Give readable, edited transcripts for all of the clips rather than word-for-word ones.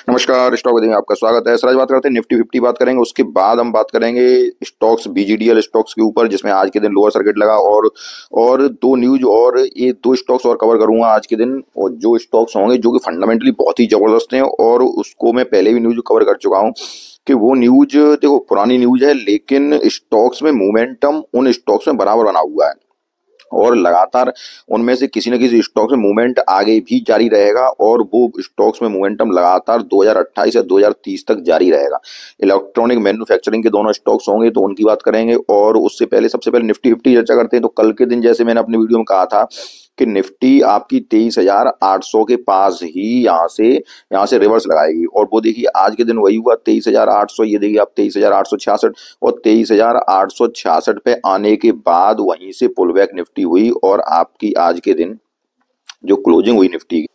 नमस्कार, स्टॉक देंगे आपका स्वागत है। सर आज बात करते हैं निफ्टी 50 बात करेंगे, उसके बाद हम बात करेंगे स्टॉक्स बीजीडीएल स्टॉक्स के ऊपर, जिसमें आज के दिन लोअर सर्किट लगा। और दो न्यूज और ये दो स्टॉक्स और कवर करूंगा आज के दिन, और जो स्टॉक्स होंगे जो कि फंडामेंटली बहुत ही जबरदस्त हैं, और उसको मैं पहले भी न्यूज कवर कर चुका हूँ कि वो न्यूज देखो पुरानी न्यूज है, लेकिन स्टॉक्स में मोमेंटम उन स्टॉक्स में बराबर बना हुआ है और लगातार उनमें से किसी न किसी स्टॉक्स में मूवमेंट आगे भी जारी रहेगा, और वो स्टॉक्स में मूवमेंटम लगातार 2028 या 2030 तक जारी रहेगा। इलेक्ट्रॉनिक मैन्युफैक्चरिंग के दोनों स्टॉक्स होंगे तो उनकी बात करेंगे, और उससे पहले सबसे पहले निफ्टी 50 चर्चा करते हैं। तो कल के दिन जैसे मैंने अपने वीडियो में कहा था कि निफ्टी आपकी 23,800 के पास ही यहाँ से रिवर्स लगाएगी, और वो देखिए आज के दिन वही हुआ 23,800। ये देखिए आप 23,866 और 23,866 पे आने के बाद वहीं से पुल बैक निफ्टी हुई, और आपकी आज के दिन जो क्लोजिंग हुई निफ्टी की,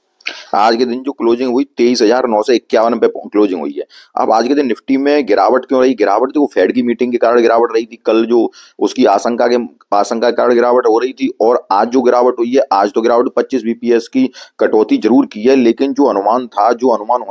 आज के दिन जो क्लोजिंग हुई 23,951 पे क्लोजिंग हुई है। अब आज के दिन निफ्टी में गिरावट क्यों रही? गिरावट तो फेड की मीटिंग के कारण गिरावट रही थी, कल जो उसकी आशंका के कारण गिरावट हो रही थी, और आज जो गिरावट हुई है, आज तो गिरावट 25 बीपीएस की कटौती जरूर की है, लेकिन जो अनुमान था, जो अनुमान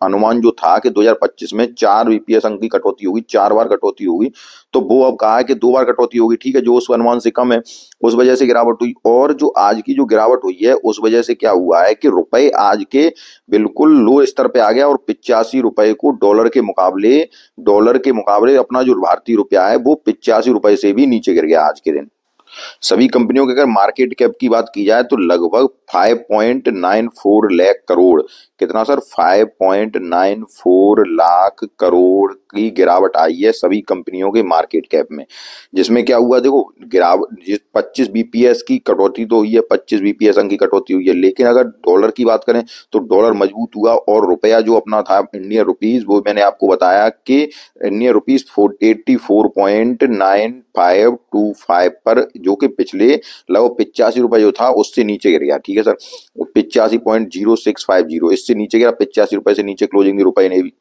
अनुमान जो था कि 2025 में 4 बीपीएस अंक की कटौती होगी, 4 बार कटौती होगी, तो वो अब कहा है कि 2 बार कटौती होगी। ठीक है, जो उस अनुमान से कम है, उस वजह से गिरावट हुई। और जो आज की जो गिरावट हुई है उस वजह से क्या हुआ है कि रुपए आज के बिल्कुल लो स्तर पे आ गया, और 85 रुपए को डॉलर के मुकाबले अपना जो भारतीय रुपया है वो 85 रुपए से भी नीचे गिर गया आज के दिन। सभी कंपनियों के अगर मार्केट कैप की बात की जाए तो लगभग 5.94 लाख करोड़, कितना सर? 5.94 लाख करोड़ की गिरावट आई है सभी कंपनियों के मार्केट कैप में। जिसमें क्या हुआ देखो, गिरावट 25 बीपीएस की कटौती तो हुई है, 25 बीपीएस अंक की कटौती हुई है, लेकिन अगर डॉलर की बात करें तो डॉलर मजबूत हुआ, और रुपया जो अपना था इंडियन रुपीज, वो मैंने आपको बताया कि इंडियन रुपीज 84.9525 पर, जो कि पिछले लगभग 85 रुपए जो था उससे नीचे गिर गया। ठीक है सर, 85.0650 इससे नीचे गिरा, 85 रुपए से नीचे क्लोजिंग रुपए ने भी।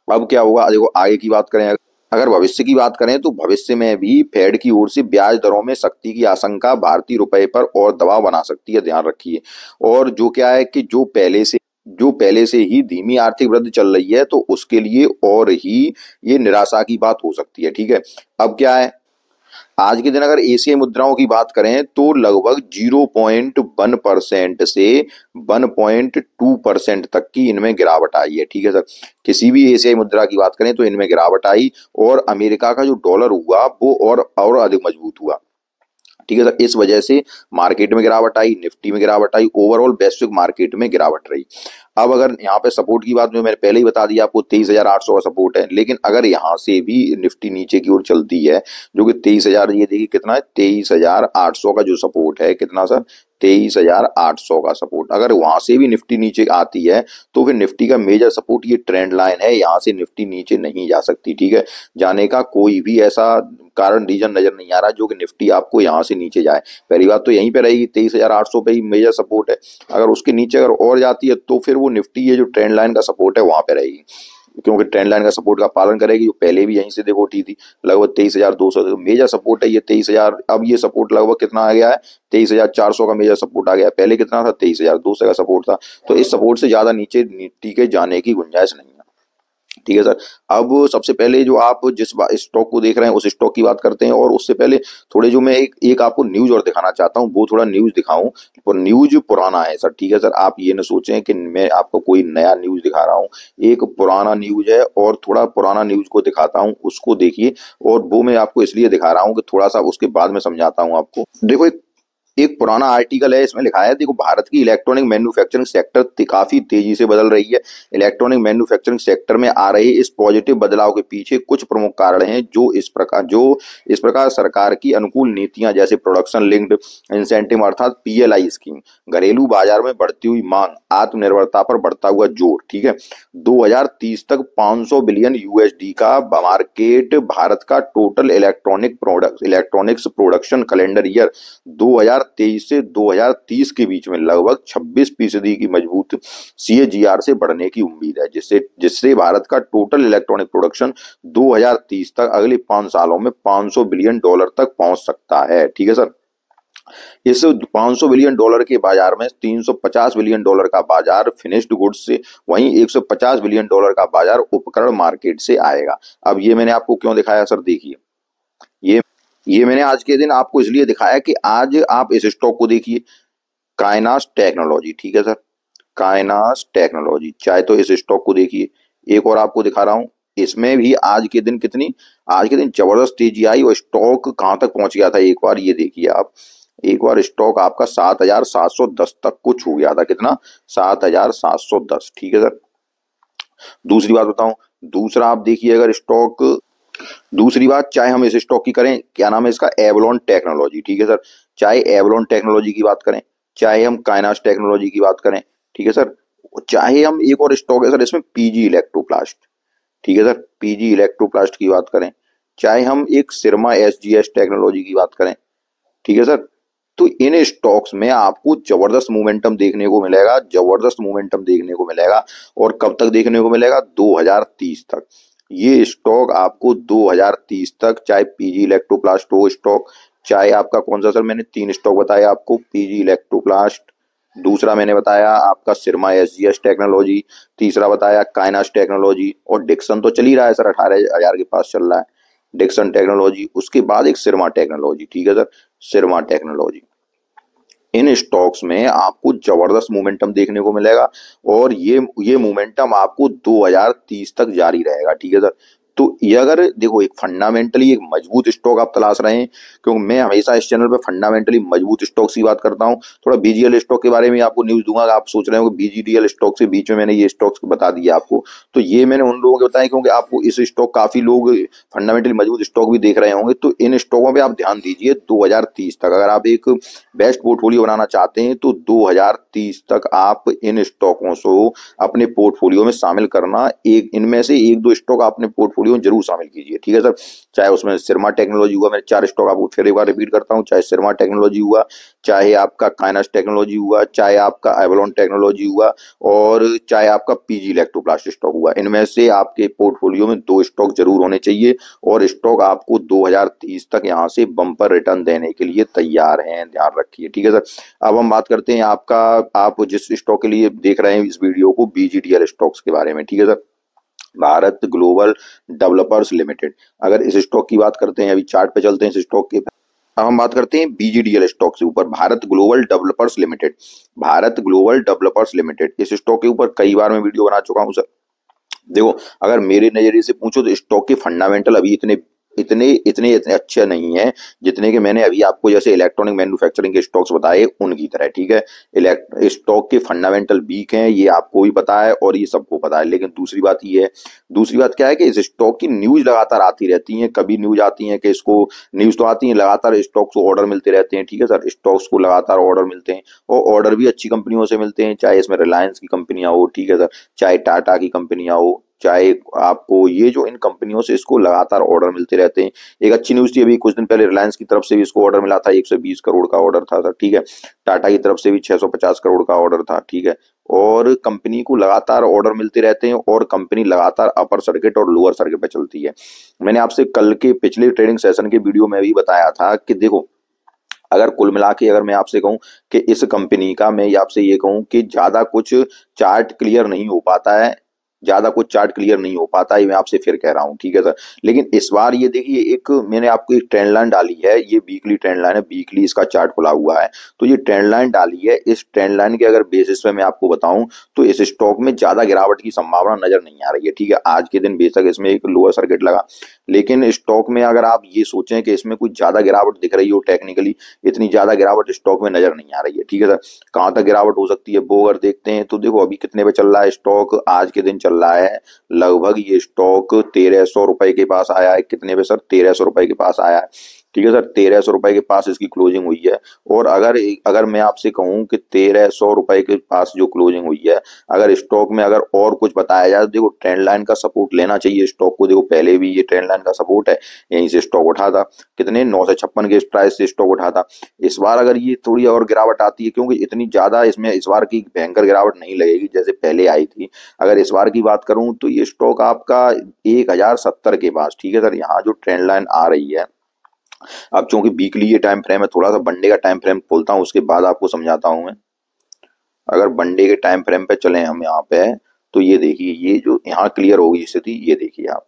अब क्या होगा देखो, आगे की बात करें, अगर भविष्य की बात करें तो भविष्य में भी फेड की ओर से ब्याज दरों में सख्ती की आशंका भारतीय रुपए पर और दबाव बना सकती है, ध्यान रखिए। और जो क्या है कि जो पहले से ही धीमी आर्थिक वृद्धि चल रही है, तो उसके लिए और ही ये निराशा की बात हो सकती है। ठीक है, अब क्या है, आज के दिन अगर एशियाई मुद्राओं की बात करें तो लगभग 0.1% से 1.2% तक की इनमें गिरावट आई है। ठीक है सर, किसी भी एशियाई मुद्रा की बात करें तो इनमें गिरावट आई, और अमेरिका का जो डॉलर हुआ वो और अधिक मजबूत हुआ। ठीक है सर, इस वजह से मार्केट में गिरावट आई, निफ्टी में गिरावट आई, ओवरऑल वैश्विक मार्केट में गिरावट रही। अब अगर यहाँ पे सपोर्ट की बात में मैंने पहले ही बता दिया आपको, 23,800 का सपोर्ट है, लेकिन अगर यहाँ से भी निफ्टी नीचे की ओर चलती है, जो कि 23,000, ये देखिए कितना है, 23,800 का जो सपोर्ट है, कितना सर? 23,800 का सपोर्ट। अगर वहां से भी निफ्टी नीचे आती है तो फिर निफ्टी का मेजर सपोर्ट ये ट्रेंड लाइन है, यहाँ से निफ्टी नीचे नहीं जा सकती। ठीक है, जाने का कोई भी ऐसा कारण रीजन नजर नहीं आ रहा जो कि निफ्टी आपको यहाँ से नीचे जाए। पहली बात तो यहीं पे रहेगी, 23,800 पे ही मेजर सपोर्ट है। अगर उसके नीचे अगर और जाती है तो फिर वो निफ्टी ये जो ट्रेंड लाइन का सपोर्ट है वहां पे रहेगी, क्योंकि ट्रेंड लाइन का सपोर्ट का पालन करेगी, जो पहले भी यहीं से देखो उठी थी लगभग 23,200। मेजर सपोर्ट है ये 23,000। अब ये सपोर्ट लगभग कितना आ गया है? 23,400 का मेजर सपोर्ट आ गया। पहले कितना था? 23,200 का सपोर्ट था। तो इस सपोर्ट से ज्यादा नीचे निफ्टी के जाने की गुंजाइश नहीं है। ठीक है सर, अब सबसे पहले जो आप जिस स्टॉक को देख रहे हैं उस स्टॉक की बात करते हैं, और उससे पहले थोड़े जो मैं एक आपको न्यूज और दिखाना चाहता हूं, वो थोड़ा न्यूज दिखाऊं, और न्यूज पुराना है सर। ठीक है सर, आप ये न सोचें कि मैं आपको कोई नया न्यूज दिखा रहा हूं, एक पुराना न्यूज है, और थोड़ा पुराना न्यूज को दिखाता हूं, उसको देखिए। और वो मैं आपको इसलिए दिखा रहा हूं कि थोड़ा सा उसके बाद में समझाता हूं आपको। देखो, एक पुराना आर्टिकल है, इसमें लिखा है, देखो, भारत की इलेक्ट्रॉनिक मैन्युफैक्चरिंग सेक्टर काफी तेजी से बदल रही है। इलेक्ट्रॉनिक मैन्युफैक्चरिंग सेक्टर में आ रहे इस पॉजिटिव बदलाव के पीछे कुछ प्रमुख कारण हैं, जो इस प्रकार सरकार की अनुकूल नीतियां, जैसे प्रोडक्शन लिंक्ड इंसेंटिव अर्थात पीएलआई स्कीम, घरेलू बाजार में बढ़ती हुई मांग, आत्मनिर्भरता पर बढ़ता हुआ जोर। ठीक है, 2030 तक 500 बिलियन यूएसडी का मार्केट, भारत का total electronics production calendar year 2023 से 2030 के बीच में लगभग 26% की मजबूत सीएजीआर से बढ़ने की उम्मीद है, जिससे भारत का टोटल इलेक्ट्रॉनिक प्रोडक्शन 2030 तक अगले 5 सालों में $500 बिलियन तक पहुंच सकता है। ठीक है सर, इस 500 बिलियन डॉलर के बाजार में 350 बिलियन डॉलर का बाजार फिनिश्ड गुड्स से, वहीं 150 बिलियन डॉलर का बाजार उपकरण मार्केट से आएगा। अब ये मैंने आपको क्यों दिखाया सर, देखिए ये ये मैंने आज के दिन आपको इसलिए दिखाया कि आज आप इस स्टॉक को देखिए, काइनास टेक्नोलॉजी, ठीक है सर, काइनास टेक्नोलॉजी, चाहे तो इस स्टॉक को देखिए। एक और आपको दिखा रहा हूं, इसमें भी आज के दिन कितनी, आज के दिन जबरदस्त तेजी आई और स्टॉक कहां तक पहुंच गया था, एक बार ये देखिए आप। एक बार स्टॉक आपका 7,710 तक कुछ छू गया था, कितना, 7,710, ठीक है सर। दूसरी बात बताऊं, दूसरा आप देखिए अगर स्टॉक, दूसरी बात चाहे हम इस स्टॉक की करें, क्या नाम है इसका, एवलॉन टेक्नोलॉजी, ठीक है सर। चाहे एवलॉन टेक्नोलॉजी की बात करें, चाहे हम काइनास टेक्नोलॉजी की बात करें, ठीक है सर, चाहे हम एक और स्टॉक है सर इसमें पीजी इलेक्ट्रोप्लास्ट, ठीक है सर, पीजी इलेक्ट्रोप्लास्ट की बात करें, चाहे हम एक सिरमा एसजीएस टेक्नोलॉजी की बात करें, ठीक है सर। तो इन स्टॉक्स में आपको जबरदस्त मोमेंटम देखने को मिलेगा, जबरदस्त मोमेंटम देखने को मिलेगा। और कब तक देखने को मिलेगा, 2030 तक। ये स्टॉक आपको 2030 तक, चाहे पीजी इलेक्ट्रोप्लास्ट हो स्टॉक, चाहे आपका कौन सा सर, मैंने 3 स्टॉक बताया आपको, पीजी इलेक्ट्रोप्लास्ट, दूसरा मैंने बताया आपका सिरमा एसजीएस टेक्नोलॉजी, तीसरा बताया काइनास टेक्नोलॉजी, और डिक्सन तो चल ही रहा है सर, 18,000 के पास चल रहा है डिक्सन टेक्नोलॉजी। उसके बाद एक सिरमा टेक्नोलॉजी, ठीक है सर, सिरमा टेक्नोलॉजी। इन स्टॉक्स में आपको जबरदस्त मोमेंटम देखने को मिलेगा और ये मोमेंटम आपको 2030 तक जारी रहेगा, ठीक है सर। तो ये अगर देखो एक फंडामेंटली एक मजबूत स्टॉक आप तलाश रहे हैं, क्योंकि मैं हमेशा इस चैनल पे फंडामेंटली मजबूत स्टॉक्स की बात करता हूं। थोड़ा बीजीएल स्टॉक के बारे में आपको न्यूज दूंगा, आप सोच रहे हो कि बीजीडीएल स्टॉक से बीच में मैंने ये स्टॉक्स बता दिया आपको, तो ये मैंने उन लोगों को बताया क्योंकि आपको इस स्टॉक, काफी लोग फंडामेंटली मजबूत स्टॉक भी देख रहे होंगे, तो इन स्टॉकों पे आप ध्यान दीजिए 2030 तक। अगर आप एक बेस्ट पोर्टफोलियो बनाना चाहते हैं तो 2030 तक आप इन स्टॉकों को अपने पोर्टफोलियो में शामिल करना, एक इनमें से एक दो स्टॉक अपने पोर्टफोलियो में जरूर शामिल कीजिए, ठीक है सर। चाहे उसमें सिरमा टेक्नोलॉजी हुआ, मैंने 4 स्टॉक आपको फिर एक बार रिपीट करता हूँ, चाहे सिरमा टेक्नोलॉजी हुआ, चाहे आपका काइनास टेक्नोलॉजी हुआ, चाहे आपका एवलॉन टेक्नोलॉजी हुआ, और चाहे आपका पीजी इलेक्ट्रोप्लास्ट स्टॉक हुआ, इनमें से आपके पोर्टफोलियो में 2 स्टॉक जरूर होने चाहिए। और स्टॉक आपको 2030 तक यहाँ से बम्पर रिटर्न देने के लिए तैयार हैं, ध्यान रखिए, ठीक है सर। अब हम बात करते हैं आपका, आप जिस स्टॉक के लिए देख रहे हैं इस वीडियो को, बीजीडीएल स्टॉक्स के बारे में, ठीक है sir, Bharat global developers limited. अगर इस स्टॉक की बात करते हैं, अभी चार्ट पे चलते हैं इस स्टॉक के, अब हम बात करते हैं बीजीडीएल स्टॉक से ऊपर, Bharat global developers limited, Bharat global developers limited, इस स्टॉक के ऊपर कई बार मैं वीडियो बना चुका हूं सर। देखो अगर मेरे नजरिए से पूछो तो स्टॉक के फंडामेंटल अभी इतने इतने इतने इतने अच्छे नहीं है जितने कि मैंने अभी आपको जैसे इलेक्ट्रॉनिक मैन्युफैक्चरिंग के स्टॉक्स बताए उनकी तरह, ठीक है। स्टॉक के फंडामेंटल वीक हैं, ये आपको भी पता है और ये सबको पता है। लेकिन दूसरी बात ये है, दूसरी बात क्या है कि इस स्टॉक की न्यूज लगातार आती रहती है, कभी न्यूज आती है कि इसको, न्यूज तो आती है लगातार, स्टॉक्स को ऑर्डर मिलते रहते हैं, ठीक है सर, स्टॉक्स को लगातार ऑर्डर मिलते हैं और ऑर्डर भी अच्छी कंपनियों से मिलते हैं, चाहे इसमें रिलायंस की कंपनियां हो, ठीक है सर, चाहे टाटा की कंपनियां हो, चाहे आपको ये जो इन कंपनियों से इसको लगातार ऑर्डर मिलते रहते हैं। एक अच्छी न्यूज थी अभी कुछ दिन पहले, रिलायंस की तरफ से भी इसको ऑर्डर मिला था, 120 करोड़ का ऑर्डर था सर, ठीक है। टाटा की तरफ से भी 650 करोड़ का ऑर्डर था, ठीक है। और कंपनी को लगातार ऑर्डर मिलते रहते हैं और कंपनी लगातार अपर सर्किट और लोअर सर्किट पे चलती है। मैंने आपसे कल के पिछले ट्रेडिंग सेशन के वीडियो में भी बताया था कि देखो अगर कुल मिला के अगर मैं आपसे कहूं कि इस कंपनी का, मैं आपसे ये कहूं कि ज्यादा कुछ चार्ट क्लियर नहीं हो पाता है, ज्यादा कुछ चार्ट क्लियर नहीं हो पाता है, मैं आपसे फिर कह रहा हूं, ठीक है सर। लेकिन इस बार ये देखिए, एक मैंने आपको एक ट्रेंड लाइन डाली है, ये वीकली ट्रेंड लाइन है, वीकली इसका चार्ट खुला हुआ है, तो ये ट्रेंड लाइन डाली है। इस ट्रेंड लाइन के अगर बेसिस पे मैं आपको बताऊं तो इस स्टॉक में ज्यादा गिरावट की संभावना नजर नहीं आ रही है, ठीक है। आज के दिन बेशक इसमें एक लोअर सर्किट लगा, लेकिन स्टॉक में अगर आप ये सोचें कि इसमें कुछ ज्यादा गिरावट दिख रही हो टेक्निकली, इतनी ज्यादा गिरावट स्टॉक में नजर नहीं आ रही है, ठीक है सर। कहां तक गिरावट हो सकती है वो अगर देखते हैं तो देखो अभी कितने पे चल रहा है स्टॉक, आज के दिन चल रहा है लगभग ये स्टॉक 1,300 रुपए के पास आया है, कितने पे सर, 1,300 रुपए के पास आया है, ठीक है सर, 1,300 रुपए के पास इसकी क्लोजिंग हुई है। और अगर अगर मैं आपसे कहूं कि 1,300 रुपए के पास जो क्लोजिंग हुई है, अगर स्टॉक में अगर और कुछ बताया जाए तो देखो ट्रेंड लाइन का सपोर्ट लेना चाहिए स्टॉक को। देखो पहले भी ये ट्रेंड लाइन का सपोर्ट है, यहीं से स्टॉक उठा था, कितने 956 के प्राइस से स्टॉक उठा था। इस बार अगर ये थोड़ी और गिरावट आती है, क्योंकि इतनी ज्यादा इसमें इस बार की भयंकर गिरावट नहीं लगेगी जैसे पहले आई थी, अगर इस बार की बात करूं तो ये स्टॉक आपका 1,070 के पास, ठीक है सर, यहाँ जो ट्रेंड लाइन आ रही है अब चूंकि वीकली ये टाइम फ्रेम है, थोड़ा सा वनडे का टाइम फ्रेम खोलता हूँ, उसके बाद आपको समझाता हूँ मैं। अगर वनडे के टाइम फ्रेम पे चले हम यहाँ पे, तो ये देखिए, ये जो यहाँ क्लियर होगी स्थिति, ये देखिए आप।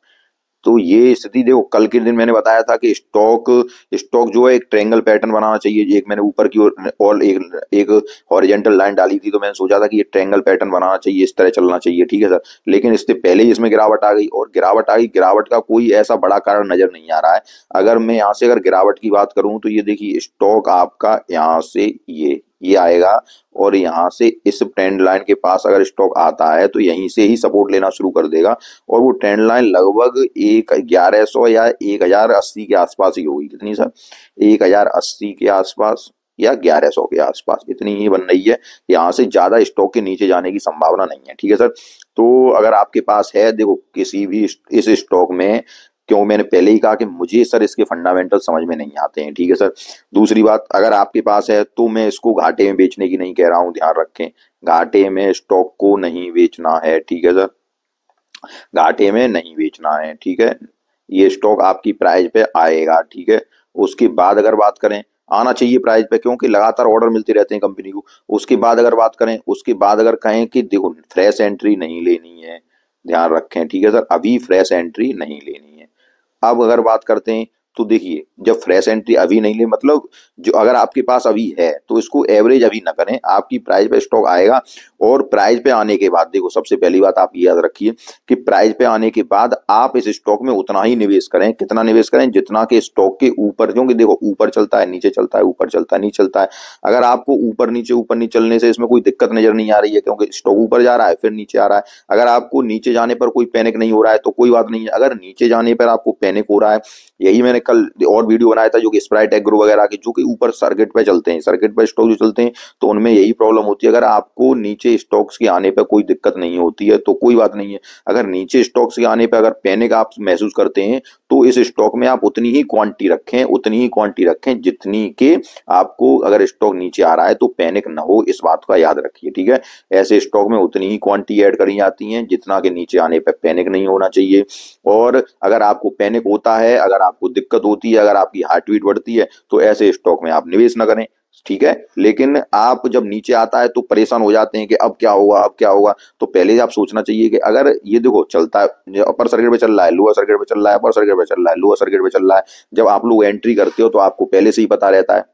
तो ये स्थिति देखो, कल के दिन मैंने बताया था कि स्टॉक स्टॉक जो है एक ट्रायंगल पैटर्न बनाना चाहिए। एक मैंने ऊपर की ओर और एक एक हॉरिजॉन्टल लाइन डाली थी, तो मैंने सोचा था कि ये ट्रायंगल पैटर्न बनाना चाहिए, इस तरह चलना चाहिए, ठीक है सर। लेकिन इससे पहले ही इसमें गिरावट आ गई, और गिरावट आ गई, गिरावट का कोई ऐसा बड़ा कारण नजर नहीं आ रहा है। अगर मैं यहाँ से अगर गिरावट की बात करूं, तो ये देखिए स्टॉक आपका यहाँ से ये आएगा, और यहाँ से इस ट्रेंड लाइन के पास अगर स्टॉक आता है तो यहीं से ही सपोर्ट लेना शुरू कर देगा। और वो ट्रेंड लाइन लगभग 1100 या 1080 के आसपास ही होगी। कितनी सर? 1080 के आसपास या 1100 के आसपास, इतनी ही बन रही है। यहाँ से ज्यादा स्टॉक के नीचे जाने की संभावना नहीं है, ठीक है सर। तो अगर आपके पास है, देखो किसी भी इस स्टॉक में, क्यों मैंने पहले ही कहा कि मुझे सर इसके फंडामेंटल समझ में नहीं आते हैं, ठीक है सर। दूसरी बात, अगर आपके पास है तो मैं इसको घाटे में बेचने की नहीं कह रहा हूं, ध्यान रखें। घाटे में स्टॉक को नहीं बेचना है, ठीक है सर। घाटे में नहीं बेचना है, ठीक है। ये स्टॉक आपकी प्राइस पे आएगा, ठीक है। उसके बाद अगर बात करें, आना चाहिए प्राइस पे, क्योंकि लगातार ऑर्डर मिलते रहते हैं कंपनी को। उसके बाद अगर बात करें, उसके बाद अगर कहें कि देखो फ्रेश एंट्री नहीं लेनी है, ध्यान रखें, ठीक है सर, अभी फ्रेश एंट्री नहीं लेनी है। अब अगर बात करते हैं, तो देखिए जब फ्रेश एंट्री अभी नहीं ले, मतलब जो अगर आपके पास अभी है तो इसको एवरेज अभी ना करें, आपकी प्राइस पे स्टॉक आएगा। और प्राइस पे आने के बाद देखो, सबसे पहली बात आप ये याद रखिए कि प्राइस पे आने के बाद आप इस स्टॉक में उतना ही निवेश करें। कितना निवेश करें? जितना के स्टॉक के ऊपर, क्योंकि देखो ऊपर चलता है नीचे चलता है, ऊपर चलता है नीचे चलता है। अगर आपको ऊपर नीचे चलने से इसमें कोई दिक्कत नजर नहीं आ रही है, क्योंकि स्टॉक ऊपर जा रहा है फिर नीचे आ रहा है। अगर आपको नीचे जाने पर कोई पैनिक नहीं हो रहा है तो कोई बात नहीं है। अगर नीचे जाने पर आपको पैनिक हो रहा है, यही मैंने कल और वीडियो बनाया था, जो कि स्प्राइट एग्रो वगैरह के, जो कि ऊपर सर्किट पे चलते हैं, सर्किट पे स्टॉक जो चलते हैं, तो उनमें यही प्रॉब्लम होती है। अगर आपको नीचे स्टॉक्स के आने पर कोई दिक्कत नहीं होती है तो कोई बात नहीं है। अगर नीचे स्टॉक्स के आने पर अगर पैनिक आप महसूस करते हैं, तो इस स्टॉक में आप उतनी ही क्वांटिटी रखें, उतनी ही क्वांटिटी रखें जितनी के आपको, अगर स्टॉक नीचे आ रहा है तो पैनिक ना हो, इस बात का याद रखिए, ठीक है। ऐसे स्टॉक में उतनी ही क्वांटिटी ऐड करी जाती है जितना के नीचे आने पर पैनिक नहीं होना चाहिए। और अगर आपको पैनिक होता है, अगर आपको दिक्कत होती है, अगर आपकी हार्ट बीट बढ़ती है, तो ऐसे स्टॉक में आप निवेश ना करें, ठीक है। लेकिन आप जब नीचे आता है तो परेशान हो जाते हैं कि अब क्या होगा, अब क्या होगा। तो पहले ही आप सोचना चाहिए कि अगर ये देखो चलता है, अपर सर्किट पे चल रहा है, लोअर सर्किट पे चल रहा है, अपर सर्किट पे चल रहा है, लोअर सर्किट पे चल रहा है, जब आप लोग एंट्री करते हो तो आपको पहले से ही पता रहता है।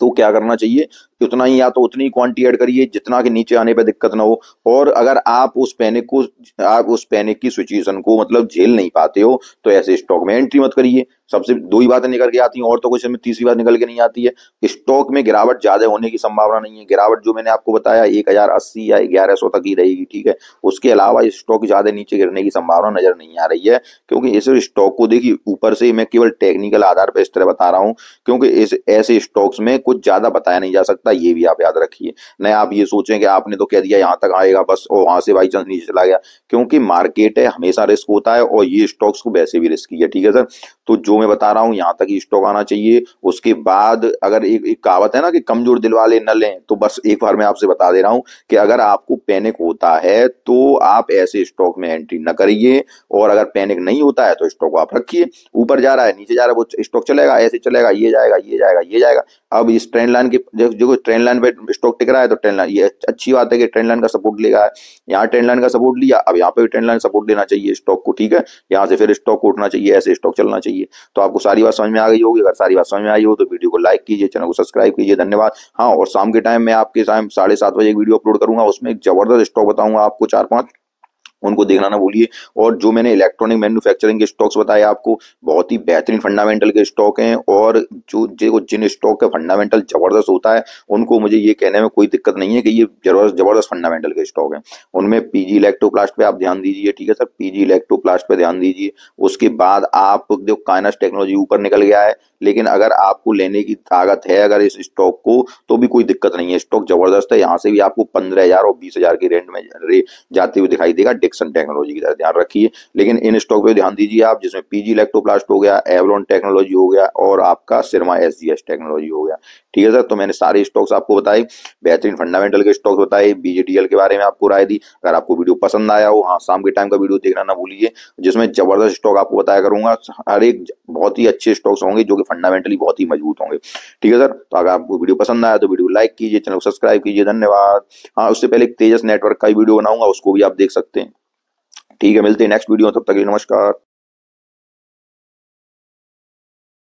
तो क्या करना चाहिए? उतना ही, या तो उतनी क्वांटिटी ऐड करिए जितना के नीचे आने पे दिक्कत ना हो। और अगर आप उस पैनिक की सिचुएशन को मतलब झेल नहीं पाते हो, तो ऐसे स्टॉक में एंट्री मत करिए। सबसे दो ही बातें निकल के आती हैं, और तो कुछ इसमें तीसरी बात निकल के नहीं आती है। स्टॉक में गिरावट ज्यादा होने की संभावना नहीं है। गिरावट जो मैंने आपको बताया 1080 या 1100 तक ही रहेगी, ठीक है। उसके अलावा इस स्टॉक ज्यादा नीचे गिरने की संभावना नजर नहीं आ रही है, क्योंकि इस स्टॉक को देखिए, ऊपर से मैं केवल टेक्निकल आधार पर इस तरह बता रहा हूँ, क्योंकि इस ऐसे स्टॉक्स में कुछ ज्यादा बताया नहीं जा सकता, ये भी आप याद रखिए। नहीं आप ये सोचें कि आपने तो कह दिया यहाँ तक आएगा बस, और वहां से बाई चांस नीचे चला गया, क्योंकि मार्केट है, हमेशा रिस्क होता है, और ये स्टॉक्स को वैसे भी रिस्की है, ठीक है सर। तो जो मैं बता रहा हूँ, यहाँ तक ही स्टॉक आना चाहिए। उसके बाद अगर एक कहावत है ना कि कमजोर दिल वाले न लें, तो बस एक बार मैं आपसे बता दे रहा हूँ कि अगर आपको पैनिक होता है तो आप ऐसे स्टॉक में एंट्री न करिए, और अगर पैनिक नहीं होता है तो स्टॉक आप रखिए। ऊपर जा रहा है, नीचे जा रहा है, वो स्टॉक चलेगा, ऐसे चलेगा, ये जाएगा, ये जाएगा, ये जाएगा। अब इस ट्रेंड लाइन के जो ट्रेंड लाइन पे स्टॉक टिक रहा है, तो ट्रेंड लाइन, ये अच्छी बात है कि ट्रेंड लाइन का सपोर्ट लेगा। यहाँ ट्रेंड लाइन का सपोर्ट लिया, अब यहाँ पे भी ट्रेंड लाइन सपोर्ट लेना चाहिए स्टॉक को, ठीक है। यहाँ से फिर स्टॉक को उठना चाहिए, ऐसे स्टॉक चलना चाहिए। तो आपको सारी बात समझ में आ गई होगी। अगर सारी बात समझ में आई हो तो वीडियो को लाइक कीजिए, चैनल को सब्सक्राइब कीजिए, धन्यवाद। हाँ, और शाम के टाइम मैं आपके टाइम 7:30 बजे एक वीडियो अपलोड करूंगा, उसमें एक जबरदस्त स्टॉक बताऊंगा आपको 4-5, उनको देखना ना भूलिए। और जो मैंने इलेक्ट्रॉनिक मैन्युफैक्चरिंग के स्टॉक्स बताए आपको, बहुत ही बेहतरीन फंडामेंटल के स्टॉक हैं, और जो जिन स्टॉक का फंडामेंटल जबरदस्त होता है, उनको मुझे ये कहने में कोई दिक्कत नहीं है कि ये जबरदस्त जबरदस्त फंडामेंटल के स्टॉक हैं। उनमें पीजी इलेक्ट्रोप्लास्ट पे आप ध्यान दीजिए, ठीक है सर, पीजी इलेक्ट्रोप्लास्ट पे ध्यान दीजिए। उसके बाद आप देखो, काइनस टेक्नोलॉजी ऊपर निकल गया है, लेकिन अगर आपको लेने की ताकत है अगर इस स्टॉक को, तो भी कोई दिक्कत नहीं है, स्टॉक जबरदस्त है। यहाँ से भी आपको 15,000 और 20,000 की रेंज में जाते हुए दिखाई देगा, डिक्सन टेक्नोलॉजी की तरह, ध्यान रखिए। लेकिन इन स्टॉक पे ध्यान दीजिए आप, जिसमें पीजी इलेक्ट्रोप्लास्ट हो गया, एवलॉन टेक्नोलॉजी हो गया, और आपका सिरमा एसजीएस टेक्नोलॉजी हो गया, ठीक है सर। तो मैंने सारे स्टॉक्स आपको बताए, बेहतरीन फंडामेंटल के स्टॉक्स बताए, बीजेडीएल के बारे में आपको राय दी। अगर आपको वीडियो पसंद आया हो, हाँ, शाम के टाइम का वीडियो देखना ना भूलिए, जिसमें जबरदस्त स्टॉक आपको बताया करूंगा। हर एक बहुत ही अच्छे स्टॉक्स होंगे जो कि फंडामेंटली बहुत ही मजबूत होंगे। ठीक है सर, तो अगर आपको वीडियो पसंद आया तो वीडियो लाइक कीजिए, चैनल को सब्सक्राइब कीजिए। धन्यवाद। हाँ, उससे पहले एक तेजस नेटवर्क का ही वीडियो बनाऊंगा, उसको भी आप देख सकते हैं। ठीक है, मिलते हैं नेक्स्ट वीडियो, तब तक के लिए नमस्कार।